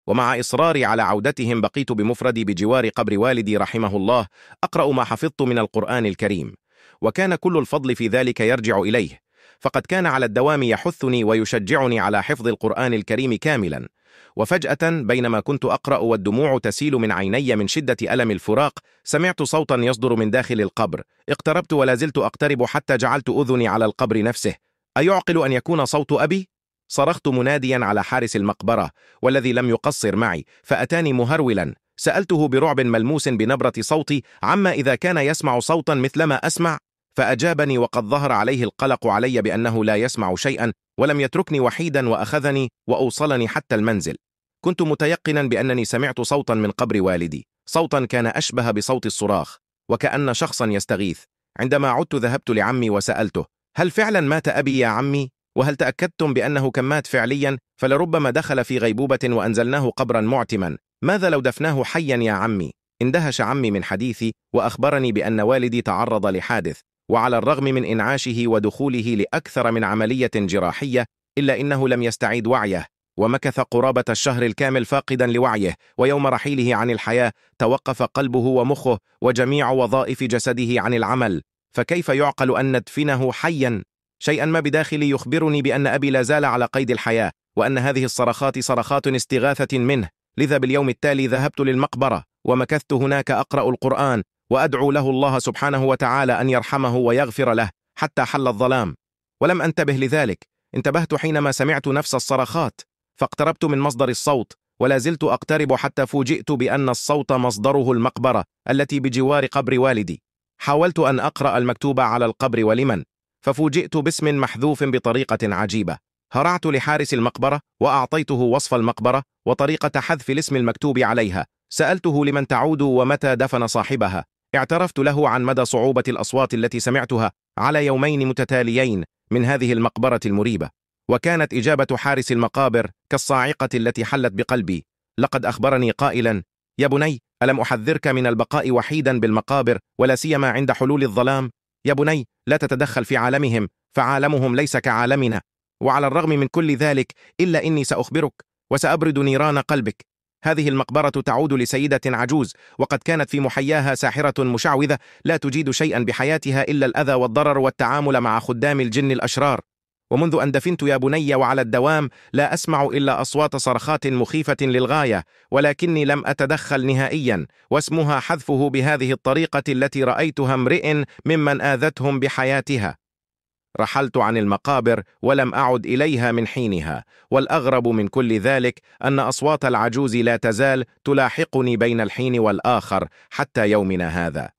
ومع إصراري على عودتهم بقيت بمفردي بجوار قبر والدي رحمه الله أقرأ ما حفظت من القرآن الكريم، وكان كل الفضل في ذلك يرجع إليه، فقد كان على الدوام يحثني ويشجعني على حفظ القرآن الكريم كاملا. وفجأة بينما كنت أقرأ والدموع تسيل من عيني من شدة ألم الفراق، سمعت صوتا يصدر من داخل القبر. اقتربت ولا زلت أقترب حتى جعلت أذني على القبر نفسه. أيعقل أن يكون صوت أبي؟ صرخت مناديا على حارس المقبرة، والذي لم يقصر معي فأتاني مهرولا. سألته برعب ملموس بنبرة صوتي عما إذا كان يسمع صوتا مثلما أسمع، فأجابني وقد ظهر عليه القلق علي بأنه لا يسمع شيئا، ولم يتركني وحيدا وأخذني وأوصلني حتى المنزل. كنت متيقنا بأنني سمعت صوتا من قبر والدي، صوتا كان أشبه بصوت الصراخ وكأن شخصا يستغيث. عندما عدت ذهبت لعمي وسألته: هل فعلا مات أبي يا عمي؟ وهل تأكدتم بأنه كان مات فعليا؟ فلربما دخل في غيبوبة وأنزلناه قبرا معتما. ماذا لو دفناه حيا يا عمي؟ اندهش عمي من حديثي وأخبرني بأن والدي تعرض لحادث، وعلى الرغم من إنعاشه ودخوله لأكثر من عملية جراحية إلا إنه لم يستعيد وعيه، ومكث قرابة الشهر الكامل فاقدا لوعيه. ويوم رحيله عن الحياة توقف قلبه ومخه وجميع وظائف جسده عن العمل، فكيف يعقل أن ندفنه حيا؟ شيئا ما بداخلي يخبرني بأن أبي لا زال على قيد الحياة، وأن هذه الصرخات صرخات استغاثة منه. لذا باليوم التالي ذهبت للمقبرة ومكثت هناك أقرأ القرآن وأدعو له الله سبحانه وتعالى أن يرحمه ويغفر له حتى حل الظلام. ولم أنتبه لذلك، انتبهت حينما سمعت نفس الصرخات، فاقتربت من مصدر الصوت ولا زلت أقترب حتى فوجئت بأن الصوت مصدره المقبرة التي بجوار قبر والدي. حاولت أن أقرأ المكتوب على القبر ولمن، ففوجئت باسم محذوف بطريقة عجيبة. هرعت لحارس المقبرة وأعطيته وصف المقبرة وطريقة حذف الاسم المكتوب عليها. سألته لمن تعود ومتى دفن صاحبها. اعترفت له عن مدى صعوبة الأصوات التي سمعتها على يومين متتاليين من هذه المقبرة المريبة، وكانت إجابة حارس المقابر كالصاعقة التي حلت بقلبي. لقد أخبرني قائلا: يا بني، ألم أحذرك من البقاء وحيدا بالمقابر ولا سيما عند حلول الظلام؟ يا بني، لا تتدخل في عالمهم، فعالمهم ليس كعالمنا. وعلى الرغم من كل ذلك إلا إني سأخبرك وسأبرد نيران قلبك. هذه المقبرة تعود لسيدة عجوز، وقد كانت في محياها ساحرة مشعوذة لا تجيد شيئا بحياتها إلا الأذى والضرر والتعامل مع خدام الجن الأشرار. ومنذ أن دفنت يا بني وعلى الدوام لا أسمع إلا أصوات صرخات مخيفة للغاية، ولكني لم أتدخل نهائيا، واسمها حذفه بهذه الطريقة التي رأيتها امرئ ممن آذتهم بحياتها. رحلت عن المقابر ولم أعد إليها من حينها، والأغرب من كل ذلك أن أصوات العجوز لا تزال تلاحقني بين الحين والآخر حتى يومنا هذا.